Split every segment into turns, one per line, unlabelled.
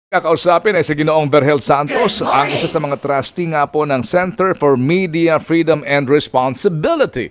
Kakausapin ay si Ginoong Verhel Santos, ang isa sa mga trustee nga po ng Center for Media Freedom and Responsibility.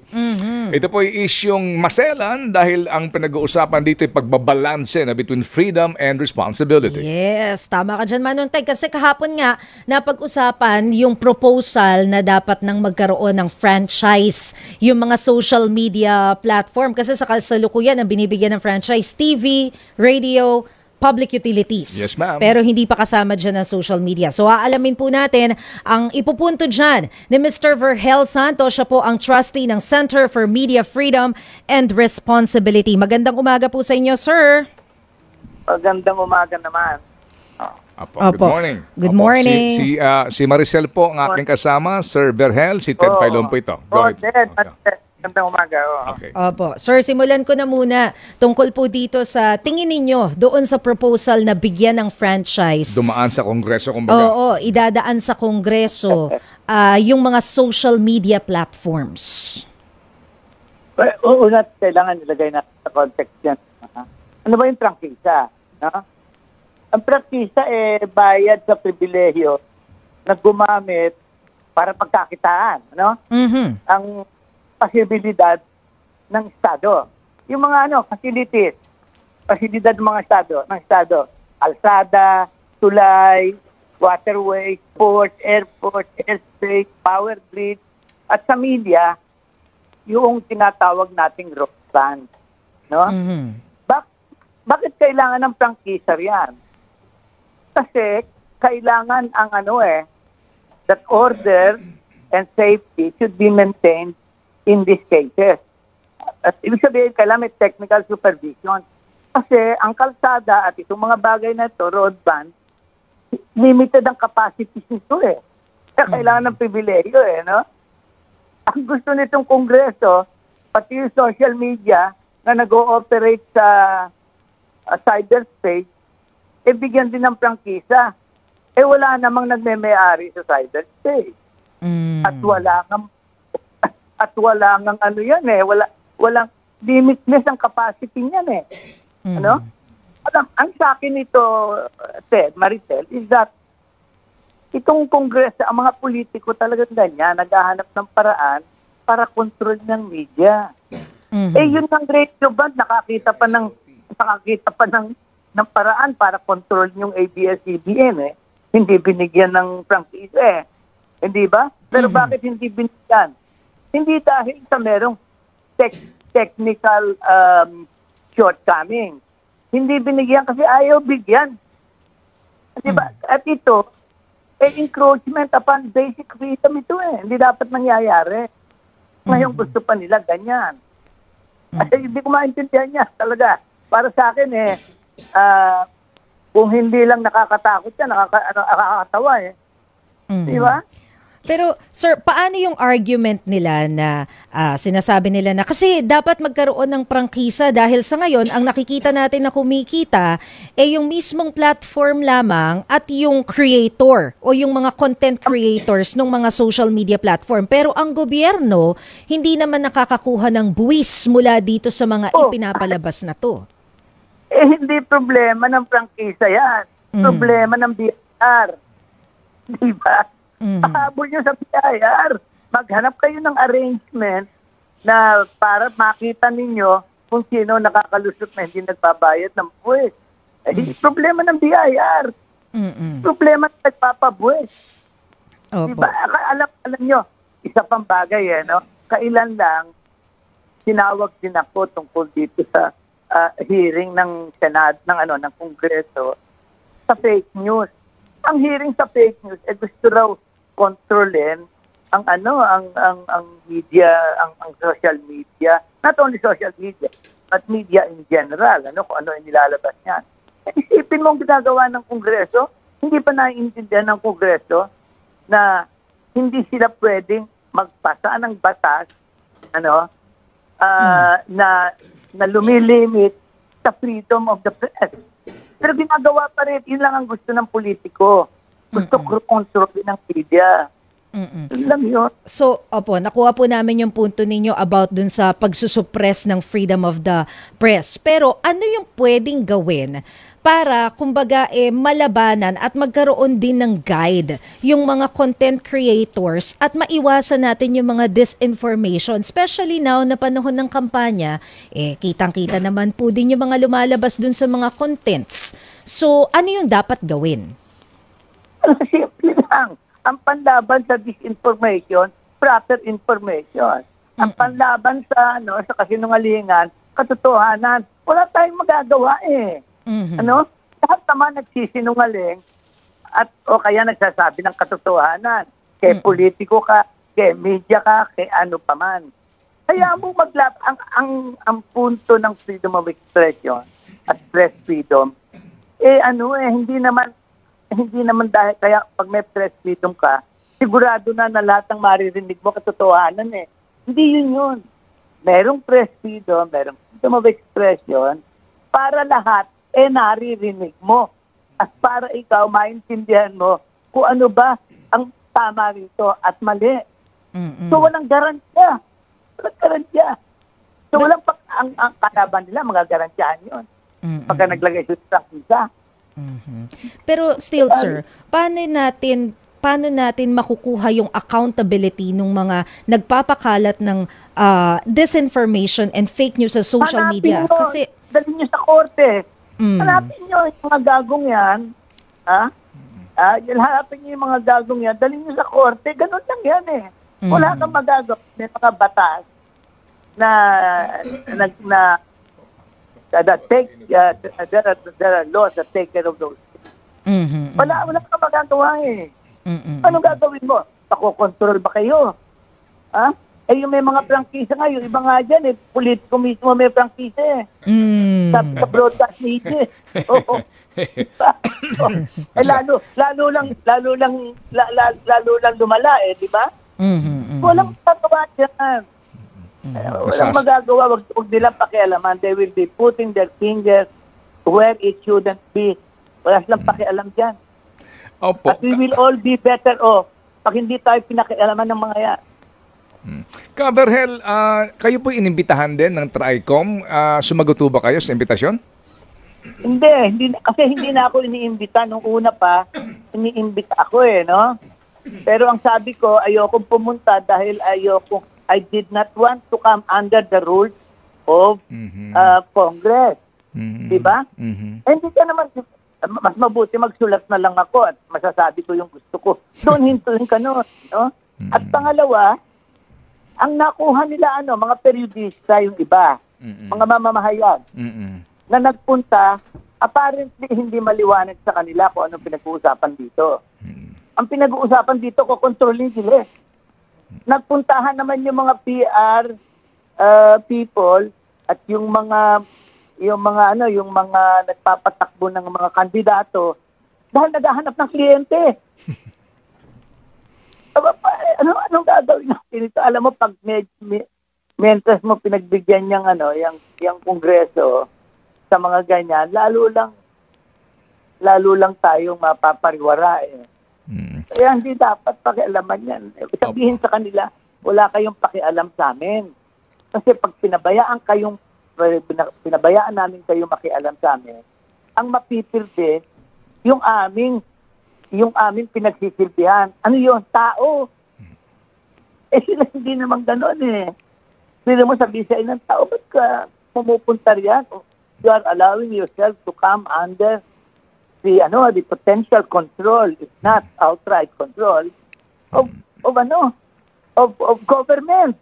Ito po ay isyong maselan dahil ang pinag-uusapan dito ay pagbabalanse na between freedom and responsibility.
Yes, tama ka dyan, Manuntay. Kasi kahapon nga, napag-usapan yung proposal na dapat nang magkaroon ng franchise yung mga social media platform. Kasi sa kasalukuyan, ang binibigyan ng franchise, TV, radio, public utilities.
Yes, ma'am.
Pero hindi pa kasama dyan ang social media. So, aalamin po natin ang ipupunto dyan ni Mr. Verhel Santos. Siya po ang trustee ng Center for Media Freedom and Responsibility. Magandang umaga po sa inyo, sir.
Magandang umaga naman.
Apo. Good morning.
Good
Apo,
morning.
Si Maricel po ang aking kasama, Sir Verhel, si Ted Filon po ito. Go ahead.
Ted. Magandang umaga.
Okay.
Opo. Sir, simulan ko na muna tungkol po dito sa tingin ninyo doon sa proposal na bigyan ng franchise.
Dumaan sa Kongreso, kumbaga.
Oo, idadaan sa Kongreso yung mga social media platforms.
Una, kailangan nilagay natin sa context yan. Ano ba yung prangkisa? No? Ang prangkisa bayad sa pribilehyo na gumamit para pagkakitaan. Ano? Ang posibilidad ng Estado. Yung mga facilities, pasilidad ng mga Estado, kalsada, tulay, waterway, port, airport, airspace, power grid, at sa media, yung tinatawag nating road fund. No? Bakit kailangan ng prangkisa yan? Kasi kailangan ang that order and safety should be maintained in these cases. At ibig sabihin, kailangan may technical supervision. Kasi ang kalsada at itong mga bagay na ito, road ban, limited ang capacity nito Kaya kailangan ng pribilehyo no? Ang gusto nitong Kongreso, pati yung social media na nag-ooperate sa cyberspace, bigyan din ng prangkisa. Wala namang nagme-may-ari sa cyberspace. At wala ng walang limitless ang capacity niyan Ano? Ang sa akin nito, Ted, Maricel, is that itong Kongreso, ang mga politiko talagang ganyan, naghahanap ng paraan para control ng media. Yun ang radio band, nakakita pa ng paraan para control yung ABS-CBN Hindi binigyan ng prangkisa Hindi ba? Pero bakit hindi binigyan? Hindi dahil sa merong technical shortcoming. Hindi binigyan kasi ayaw bigyan. Diba? At ito, encroachment upon basic freedom ito Hindi dapat nangyayari. Ngayon gusto pa nila ganyan. Hindi ko maintindihan niya talaga. Para sa akin kung hindi lang nakakatakot yan, nakakatawa Diba?
Pero sir, paano yung argument nila na sinasabi nila na kasi dapat magkaroon ng prangkisa dahil sa ngayon ang nakikita natin na kumikita yung mismong platform lamang at yung creator o yung mga content creators ng mga social media platform. Pero ang gobyerno hindi naman nakakakuha ng buwis mula dito sa mga ipinapalabas na to.
Hindi problema ng prangkisa yan. Problema ng BIR. Diba? Pahabol nyo sa BIR. Maghanap kayo ng arrangement na para makita ninyo kung sino nakakalusot na hindi nagbabayad ng buwis. Problema ng BIR. Problema ng nagpapabuwis. Diba? Alam nyo, isa pang bagay kailan lang sinawag din ako tungkol dito sa hearing ng Senado, ng Kongreso sa fake news. Ang hearing sa fake news, gusto raw kontrolin ang media, ang social media, not only social media, but media in general, kung ano yung nilalabas niyan. Isipin mo ang ginagawa ng Kongreso, hindi pa naiintindihan ng Kongreso na hindi sila pwedeng magpasa ng batas, na lumilimit sa freedom of the press. Pero ginagawa pa rin, yun lang ang gusto ng politiko. Gusto kontrolin ng media. Lang yun.
So, nakuha po namin yung punto ninyo about dun sa pagsusuppress ng freedom of the press. Pero ano yung pwedeng gawin para kumbaga malabanan at magkaroon din ng guide yung mga content creators at maiwasan natin yung mga disinformation, especially now na panahon ng kampanya, kitang-kita naman po din yung mga lumalabas dun sa mga contents. So, ano yung dapat gawin?
Simple lang. Ang panlaban sa disinformation, proper information. Ang panlaban sa sa kasinungalingan, katotohanan, wala tayong magagawa Lahat naman nagsisinungaling at o kaya nagsasabi ng katotohanan. Kay politiko ka, kay media ka, kay ano pa man. Kaya mo ang punto ng freedom of expression at press freedom, hindi naman dahil kaya pag may press freedom ka, sigurado na lahat ng maririnig mo katotohanan Hindi yun. Merong press freedom, merong freedom of expression para lahat naririnig mo. At para ikaw maintindihan mo kung ano ba ang tama rito at mali. So walang garantiya. So ang kalaban nila, mga garantiyahan yun. Pagka naglagay sa isa.
Pero still, sir, paano natin makukuha yung accountability ng mga nagpapakalat ng disinformation and fake news sa social media? Kasi
dalhin nyo sa korte. Hanapin nyo yung mga gagong yan. Hanapin nyo yung mga gagong yan. Dalhin nyo sa korte. Ganun lang yan Wala kang magagawa. May mga batas na there are laws that take care of those things. Wala kang magagawa Anong gagawin mo? Pakokontrol ba kayo? Yung may mga prangkisa nga, yung iba nga dyan politiko mismo may prangkisa sa broadcast media. Lalo lang lumala di ba? Walang tatawa dyan. Walang magagawa, wag nilang pakialaman. They will be putting their fingers where it shouldn't be. Wala silang pakialam dyan.
Opo.
At we will all be better off pag hindi tayo pinakialaman ng mga yan.
Kaverhel, kayo po inimbitahan din ng TRICOM. Sumagot ba kayo sa imbitasyon?
Hindi kasi hindi na ako iniimbita. Nung una pa, iniimbita ako no? Pero ang sabi ko, ayokong pumunta dahil I did not want to come under the rules of Congress. Diba? Hindi ka naman, mas mabuti magsulat na lang ako at masasabi ko yung gusto ko. Doon hintuin ka no? At pangalawa, ang nakuha nila mga periodista yung iba, mga mamamahayag, na nagpunta, apparently hindi maliwanag sa kanila kung anong pinag-uusapan dito. Ang pinag-uusapan dito, kukontrolin sila. Nagpuntahan naman yung mga PR people at yung mga nagpapatakbo ng mga kandidato dahil naghahanap ng kliyente. Anong gagawin natin ito? Alam mo, pag mientras mo pinagbigyan yung kongreso sa mga ganyan, lalo lang tayong mapapariwara Kaya hindi dapat pakialaman yan. Sabihin sa kanila, wala kayong pakialam sa amin. Kasi pag pinabayaan namin kayo makialam sa amin, ang mapipirde, yung aming pinagsisilbihan. Ano yun? Tao. Sila hindi naman gano'n Sila mo sabihin sa ng tao, ba't ka pumupunta riyan? You are allowing yourself to come under the potential control, if not outright control, of government.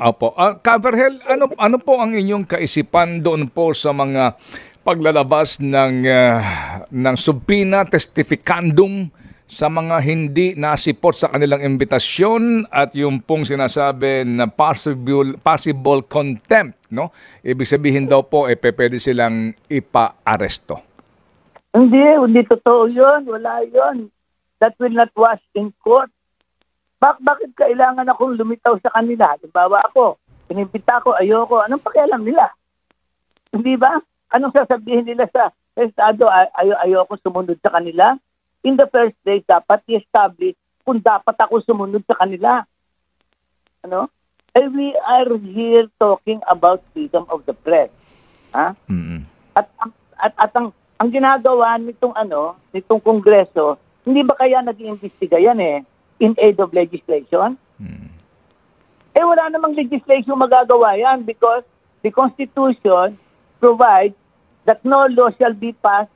Opo. Kaverhel, ano po ang inyong kaisipan doon po sa mga paglalabas ng subpoena testificandum sa mga hindi nasipot sa kanilang imbitasyon at yung pong sinasabi na possible contempt, no? Ibig sabihin daw po, pwede silang ipa-aresto.
Hindi totoo yun. Wala yun. That will not wash in court. Bakit kailangan akong lumitaw sa kanila? Halimbawa ako, inimbita ko, ayoko. Anong pakialam nila? Hindi ba? Anong sasabihin nila sa estado? Ayoko sumunod sa kanila? In the first place, dapat i-establish kung dapat ako sumunod sa kanila. We are here talking about freedom of the press. At At ang ginagawa nitong Kongreso, hindi ba kaya nag-iimbestiga yan in aid of legislation? Wala namang legislation magagawa yan because the Constitution provides that no law shall be passed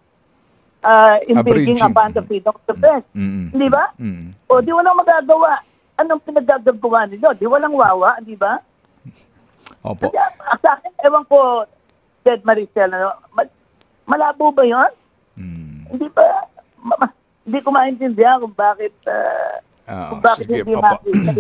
impinging upon the freedom of the press. Di ba? O di walang magagawa. Anong pinagagagawa nila? Di walang wawa, di ba?
Opo.
Kasi, sa akin, ewan ko, Ted Maricel, malabo ba yun? Hindi ba? Hindi ko maintindihan kung bakit
Sige,
hindi
opo.
makita.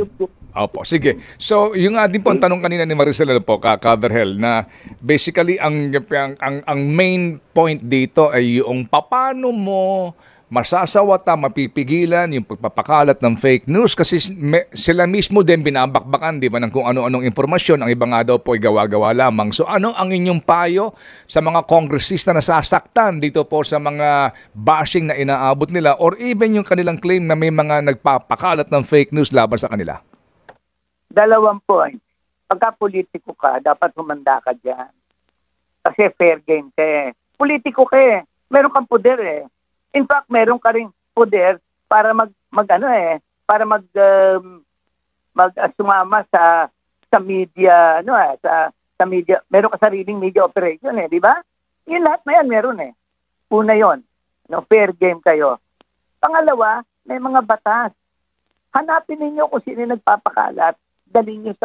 Opo, sige. So, yung nga din po ang tanong kanina ni Maricel po, Ka-Verhel, na basically ang main point dito ay yung paano mo masasawata, mapipigilan yung pagpapakalat ng fake news kasi sila mismo din binabakbakan, di ba, ng kung ano-anong informasyon. Ang iba nga daw po ay gawa-gawa lamang. So ano ang inyong payo sa mga kongresista na sasaktan dito po sa mga bashing na inaabot nila or even yung kanilang claim na may mga nagpapakalat ng fake news laban sa kanila?
2 point. Pagka politiko ka, dapat humanda ka dyan. Kasi fair game ka Politiko ka Meron kang poder In fact, meron ka ring poder para sumama sa media, sa media. Meron ka sariling media operation di ba? Yung lahat na yan meron Una yon, fair game kayo. Pangalawa, may mga batas. Hanapin ninyo kung sino nagpapakalat, dalhin niyo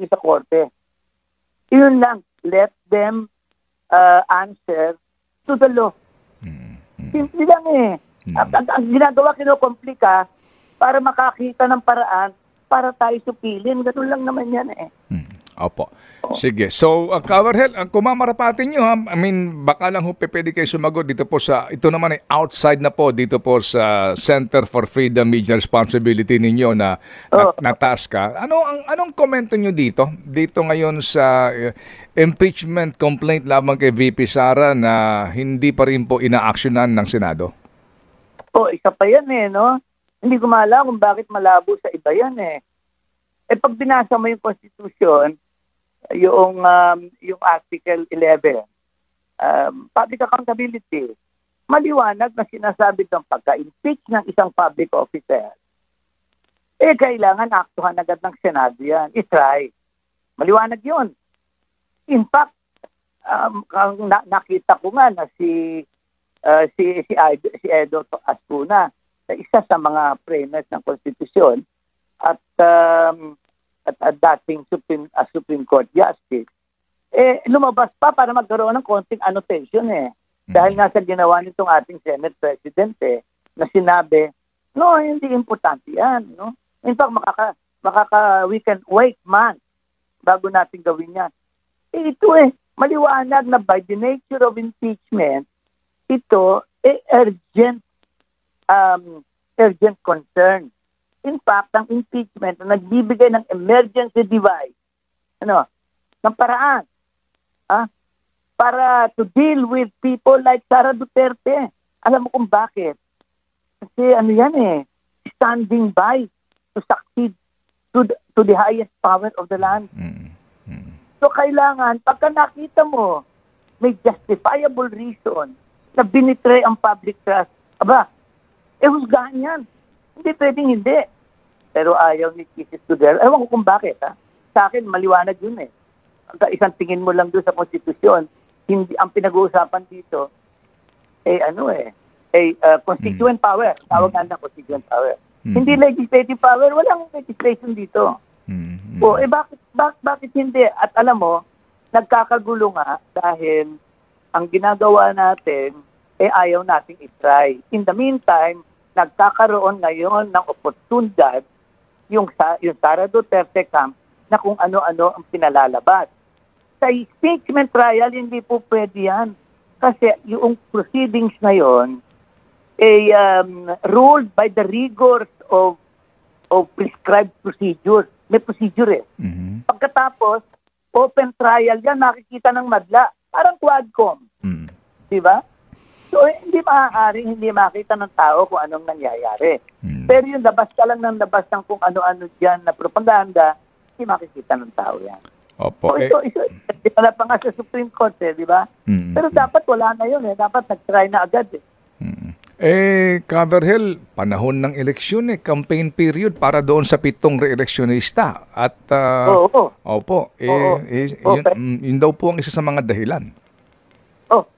sa korte. Yun lang, let them answer to the law. Simple lang Ang ginagawa, kinokomplika para makakita ng paraan para tayo supilin. Ganun lang naman yan
Opo. Sige. So, Ka-Verhel, kung mamarapatin nyo, I mean, baka lang pwede kayo sumagot dito po ito naman ay outside na po, dito po sa Center for Freedom Media Responsibility ninyo na task ka. Anong komento nyo dito? Dito ngayon sa impeachment complaint lamang kay VP Sara na hindi pa rin po ina-actionan ng Senado?
Isa pa yan Hindi ko maalam kung bakit malabo sa iba yan pag binasa mo yung Constitution, yung Article 11, public accountability, maliwanag na sinasabi ng pagka-impeach ng isang public officer, kailangan aktuhan agad ng Senado yan. I-try. Maliwanag yun. In fact, nakita ko nga na si Edo Ascuna, isa sa mga framers ng Constitution, at dating Supreme Court Justice, lumabas pa para magkaroon ng konting annotation Dahil nga sa ginawa nitong ating Senate President na sinabi, no, hindi importante yan. In fact, we can wait months bago natin gawin yan. Ito maliwanag na by the nature of impeachment, ito urgent concern. In fact, ang impeachment na nagbibigay ng emergency device, ng paraan, para to deal with people like Sara Duterte. Alam mo kung bakit? Kasi standing by to succeed to the highest power of the land. So kailangan, pagka nakita mo, may justifiable reason na binitray ang public trust, husgahan yan. Hindi pwedeng hindi. Pero ayaw ni Kisi Tudel. Ewan ko kung bakit. Sa akin, maliwanag yun Isang tingin mo lang doon sa konstitusyon, hindi ang pinag-uusapan dito, constituent power. Tawag nga ng constituent power. Hindi legislative power. Walang legislation dito. Bakit hindi? At alam mo, nagkakagulo nga dahil ang ginagawa natin, ayaw nating itry. In the meantime, nagkakaroon ngayon ng oportunidad yung Sara Duterte camp na kung ano-ano ang pinalalabas. Sa impeachment trial, hindi po pwede yan. Kasi yung proceedings na yon ruled by the rigors of prescribed procedures. May procedure Pagkatapos, open trial yan, nakikita ng madla. Parang Quadcom. Di ba? So, hindi makita ng tao kung anong nangyayari. Pero yung labas ka lang ng labas ng kung ano-ano dyan na propaganda, hindi makikita ng tao yan.
Opo.
Wala pa nga sa Supreme Court, di ba? Pero dapat wala na yun, Dapat nag-try na agad,
Coverhill, panahon ng eleksyon campaign period para doon sa 7 re-electionista. At,
Oo.
opo, yun daw po ang isa sa mga dahilan.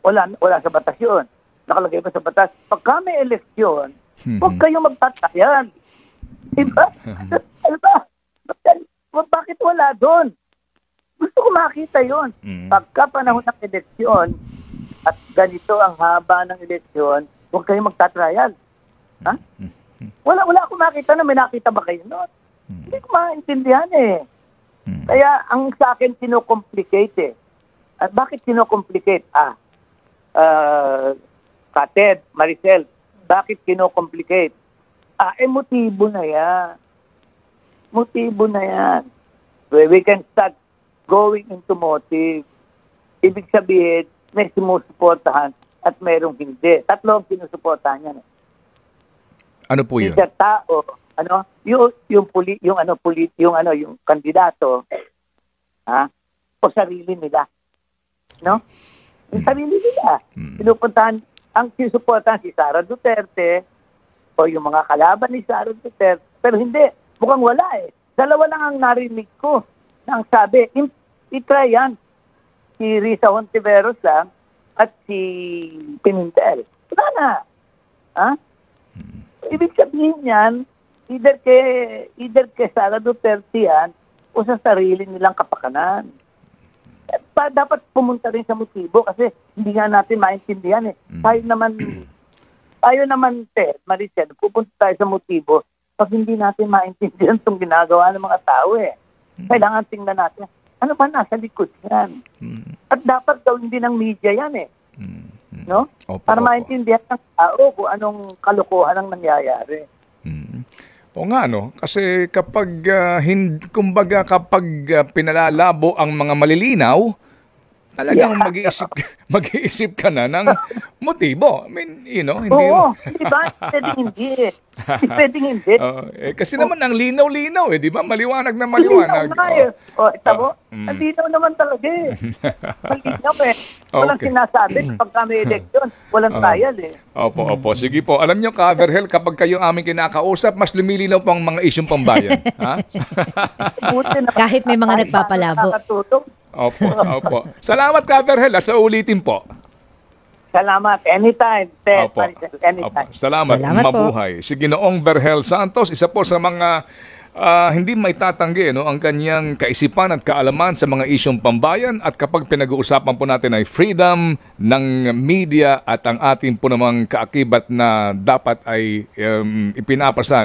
Wala sa batas yun. Nakalagay pa sa batas. Pagka may eleksyon, huwag kayong magtatayan. Diba? Diba? Bakit wala doon? Gusto ko makita yun. Pagka panahon ng eleksyon, at ganito ang haba ng eleksyon, huwag kayong magtatrial. Ha? Wala akong makita na may nakita ba kayo noon? Hindi ko maintindihan Kaya ang sa akin kinocomplicate At bakit kinocomplicate? Kated, Maricel, bakit kinocomplicate? Motibo na yan. Motibo na yan. We can start going into motive. Ibig sabihin, may sumusuportahan at mayroong hindi. Tatlo ang sinusuportahan yan.
Ano po yun?
Either tao, yung kandidato, o sarili nila. No? Yung sarili nila. Pinupuntahan, ang sinusuportahan si Sara Duterte o yung mga kalaban ni Sara Duterte. Pero hindi, mukhang wala Dalawa lang ang narinig ko na ang sabi, i-try yan. Si Risa Hontiveros lang at si Pimentel. Wala na. Ibig sabihin yan, either kay Sara Duterte yan o sa sarili nilang kapakanan. Dapat pumunta rin sa motibo kasi hindi nga natin maintindihan Tayo naman, Maricel, pupunta tayo sa motibo pag hindi natin maintindihan itong ginagawa ng mga tao Kailangan tingnan natin, ano ba nasa likod yan? At dapat gawin din ng media yan No? Para maintindihan ng tao kung anong kalokohan ang nangyayari.
O nga, kasi kapag, kapag pinalalabo ang mga malilinaw, talagang mag-iisip ka na ng motibo. I mean, hindi...
Oo, di ba? Pwedeng hindi. Pwedeng hindi.
Kasi naman ang linaw-linaw di ba? Maliwanag na maliwanag.
Tamo? Ang linaw naman talaga Malinaw Walang sinasabi pagka may eleksyon. Walang trial
Opo. Sige po. Alam nyo, Coverhill, kapag kayo aming kinakausap, mas lumilinaw po ang mga isyong pambayan.
Kahit may mga nagpapalabo.
Opo. Salamat, Coverhill. Sa ulitin po.
Salamat. Anytime. Anytime.
Salamat mabuhay. Si Ginoong Verhel Santos, isa po sa mga hindi maitatanggi ang kanyang kaisipan at kaalaman sa mga isyong pambayan at kapag pinag-uusapan po natin ay freedom ng media at ang ating po namang kaakibat na dapat ay ipinapasa